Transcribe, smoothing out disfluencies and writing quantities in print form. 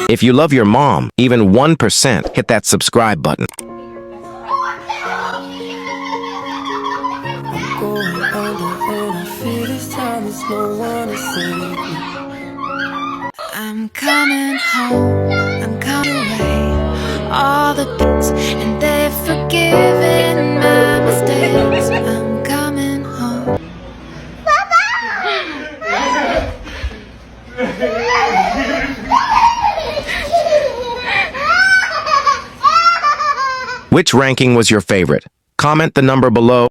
If you love your mom, even 1%, hit that subscribe button. I'm coming home, I'm coming away. All the things, and they've forgiven my mistakes. I'm coming home. Which ranking was your favorite? Comment the number below.